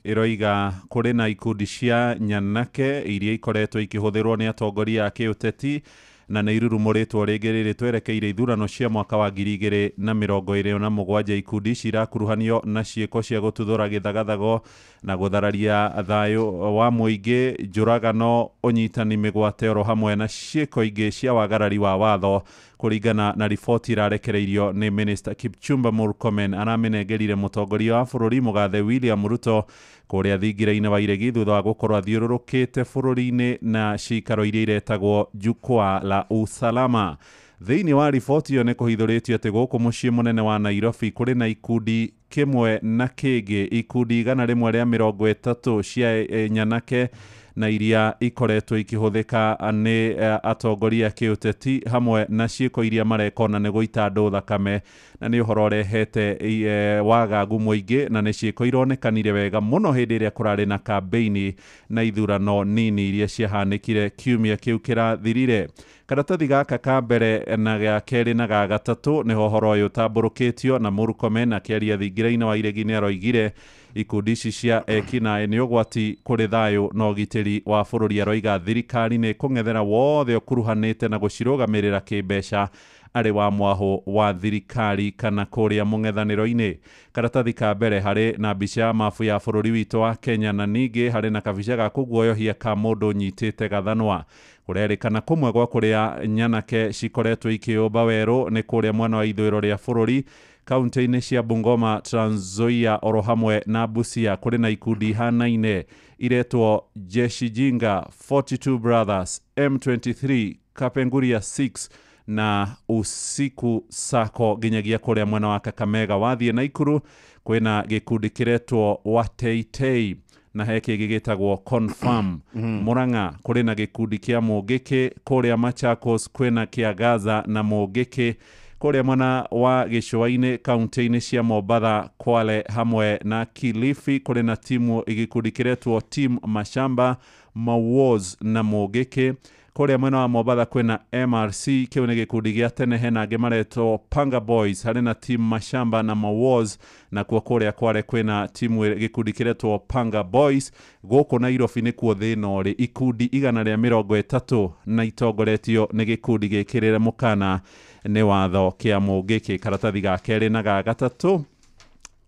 iroiga kuri na ikundi cia nyanake iria ikoretwo ikihũthĩrwo nĩ atongoria a kĩũteti na nĩ irurumũrĩtwo rĩngĩ rĩrĩ twerekeire ithurano cia mwaka wa 2027. Ikundi ici irakuruhanio na ciĩko cia gũtuthũra gĩthagathago na gũthararia thayũ wa mũingĩ, njũragano, ũnyitani mĩgwate oro hamwe na ciĩko ingĩ cia wagarari wa watho, kũringana na riboti irarekereirio nĩ Minister Kipchumba Murkomen aramenengerire mũtongoria wa bũrũri Mũgathe William Ruto kũrĩa thingira-inĩ wa iregi thutha wa gũkorwo athiũrũrũkĩte bũrũri-inĩ na ciikaro iria iretagwo Jukwaa la Usalama. Thĩinĩ wa riboti ĩyo nĩ kũhithũrĩtio atĩ gũkũ mũciĩ mũnene wa Nairobi kũrĩ na ikundi kĩmwe na kĩngĩ, ikundi 130 cia nyanake na iria ikoretwo ikihũthĩka nĩ atongoria kĩũteti hamwe na ciĩko iria marekona nĩ gũita andũ thakame, na nĩ ũhoro ũrehete wagagu mũingĩ, na nĩ ciĩko ironekanire wega mũno hĩndĩ ĩrĩa kũrarĩ na kambeini na ithurano nini iria ciahanĩkire kiumia kĩu kĩrathirire. Karatathi gaka ka mbere na ga kerĩ na ga gatatũ nĩho ũhoro ũyũ ũtambũrũkĩtio, na Murkomen akĩaria thingira-inĩ wa iregi nĩ aroigire ikundi ici cia ekinaĩ nĩ ũgwati kũrĩ thayũ na ũgitĩri wa bũrũri. Aroiga thirikari nĩ kũng'ethera wothe ũkuruhanĩte na gũcirũgamĩrĩra kĩmbeca arĩ wa mwahũ wa thirikari kana kũrĩa mũng'ethanĩro-inĩ. Karatathi ka mbere harĩ na mbica ya mabu ya bũrũri witũ wa Kenya, na ningĩ harĩ na kabica ga kũguoyohia ka mũndũ ũnyitĩte gathanwa. Kũrerĩkana kũmwe gwa kũrĩa nyanake cikoretwo ikĩũmba werũ nĩ kũrĩa mwena wa ithũĩro rĩa bũrũri, kaunti-inĩ cia Bungoma, Trans Nzoia oro hamwe na Busia. Kũrĩ na ikundi ihanaine iretwo Jeshi Jinga, 42 Brothers, M23, Kapenguria 6 na Usiku Sako nginyagia kũrĩa mwena wa Kakamega. Wathiĩ Naikuru kwĩna gĩkundi kĩretwo Wateitei na he kĩngĩ gĩtagwo Confirm. Murang'a kũrĩ na gĩkundi kĩa Mũngĩkĩ, kũrĩa Machakos kwĩna kĩa Gaza na Mũngĩkĩ, kũrĩa mwena wa gĩcũa-inĩ kaunti-inĩ cia Mombatha, Kwale hamwe na Kilifi kũrĩ na timu gĩkundi kĩretwo Team Mashamba, Mawoz na Mũngĩkĩ. Kũrĩa mwena wa Mombatha kwĩna MRC, kĩu nĩ gĩkundi gĩa tene, hena angĩ maretwo Panga Boys, harĩ na Team Mashamba na Mawoz, na kuo kũrĩa Kwale kwĩna timu gĩkundi kĩretwo Panga Boys. Gũkũ Nairobi nĩkuo thĩna ũrĩ, ikundi 130 na itongoretio nĩ gĩkundi gĩkĩrĩre mũkana nĩ watho kĩa Mũngĩkĩ. Karatathi ga kerĩ na ga gatatũ,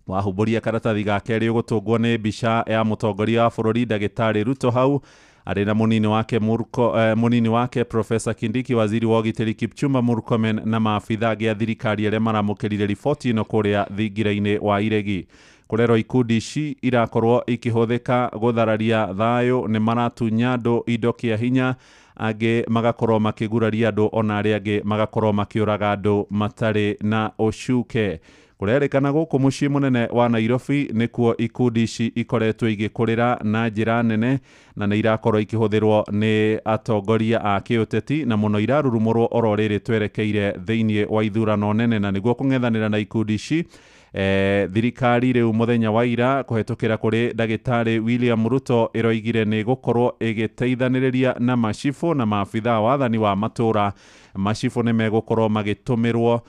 wahumbũria karatathi ga kerĩ ũgũtũngwo nĩ mbica ya mũtongoria wa bũrũri Ndagĩtarĩ Ruto hau arĩ na munini wake Professor Kindiki, waziri wa ũgitĩri Kipchumba Murkomen na maabitha angĩ a thirikari arĩa maramũkĩrire riboti ĩno kũrĩa thingira-inĩ wa iregi. Kũrerwo ikundi ici irakorwo ikĩhũthĩka gũthararia thayũ, nĩ maratunya andũ indo kĩa hinya, angĩ magakorwo makĩguraria andũ, ona arĩa angĩ magakorwo makĩũraga andũ matarĩ na ũcuke. Kũrerĩkana gũkũ mũciĩ mũnene wa Nairobi nĩkuo ikundi ici ikoretwo igĩkũrĩra na njĩra nene, na nĩ irakorwo ikĩhũthĩrwo nĩ atongoria a kĩũteti, na mũno irarurumũrwo oro rĩrĩ twerekeire thĩinĩ wa ithurano nene. Na nĩguo kũng'ethanĩra na ikundi ici, thirikari rĩu mũthenya wa ira kũhetũkĩra kũrĩ Ndagĩtarĩ William Ruto ĩroigire nĩ gũkorwo ĩgĩteithanĩrĩria na macibũ na maabitha wathani wa matũra. Macibũ nĩ megũkorwo magĩtũmĩrwo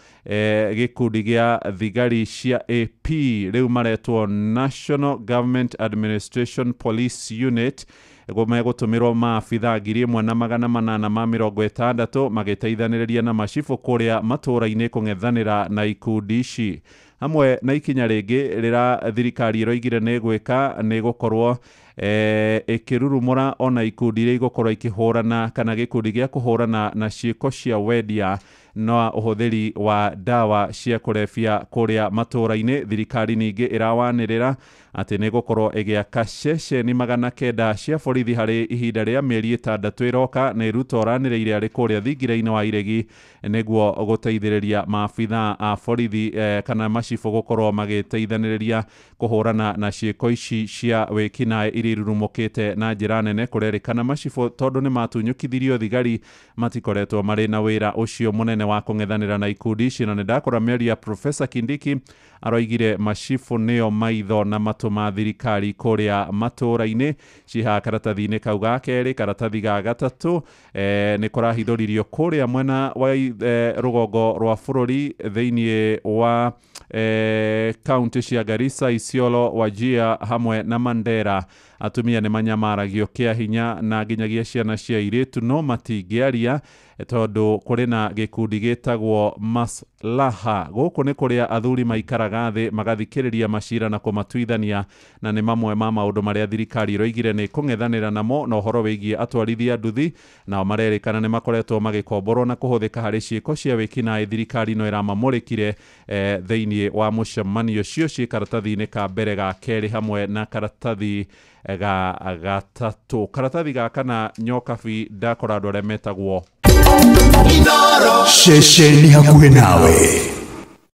gĩkundi gĩa thigari cia AP, rĩu maretwo National Government Administration Police Unit, megũtũmĩrwo maabitha 1,860 magĩteithanĩrĩria na macibũ kũrĩa matũra-inĩ kũng'ethanĩra na ikundi ici. Hamwe na ikinya rĩngĩ rĩra thirikari ĩroigire nĩ gwĩka nĩ gũkorwo ĩkĩrurumũra ona ikundi iria igũkorwo ikĩhũrana kana gĩkundi gĩa kũhũrana na ciĩko cia wendia na ũhũthĩri wa ndawa cia kũrebia kũrĩa matũra-inĩ. Thirikari ningĩ ĩrawanĩrĩra atĩ nĩ gũkorwo ĩgĩaka ceceni 900 cia borithi harĩ ihinda rĩa mĩeri 6 ĩroka, na Ruto oranĩrĩire arĩ kũrĩa thingira-inĩ wa iregi nĩguo gũteithĩrĩria maabitha a borithi kana macibũ gũkorwo magĩteithanĩrĩria kũhũrana na ciĩko ici cia wĩkinaĩ iria irurumũkĩte na njĩra nene. Kũrerĩkana macibũ tondũ nĩ matunyũkithirio thigari matikoretwo marĩ na wĩra ũcio mũnene wa kũng'ethanĩra na ikundi ici, na nĩ ndakora mĩario ya Professor Kindiki aroigire macibu nĩo maitho na matũ ma thirikari kũrĩa matũra-inĩ. Ciha karatathi-inĩ kau ga kerĩ. Karatathi ga gatatũ nĩ kũrahithũririo kũrĩa mwena wa rũgongo rwa bũrũri thĩinĩ wa kaunti cia Garissa, Isiolo, Wajir hamwe na Mandera. Atumia nĩ manyamaragio kĩa hinya na nginyagia ciana cia airĩtu no matingĩaria tondũ kũrĩ na gĩkundi gĩtagwo Maslaha. Gũkũ nĩ kũrĩa athuri maikaraga thĩ magathikĩrĩria macira na kũmatuithania, na nĩ mamwe ma maũndũ marĩa thirikari ĩroigire nĩ kũng'ethanĩra namo na ũhoro wĩgiĩ atwarithia nduthi. Nao marerĩkana nĩ makoretwo magĩkomborwo na kũhũthĩka harĩ ciĩko cia wĩkinaĩ. Thirikari no ĩramamũrĩkire thĩinĩ wa mũcemanio ũcio. Ciĩ karatathi-inĩ ka mbere, ga kerĩ hamwe na karatathi ga gatatũ. Karatathi ga kana nyokabi ndakora andũ arĩa metagwo Shesheni hakuhĩ nawe.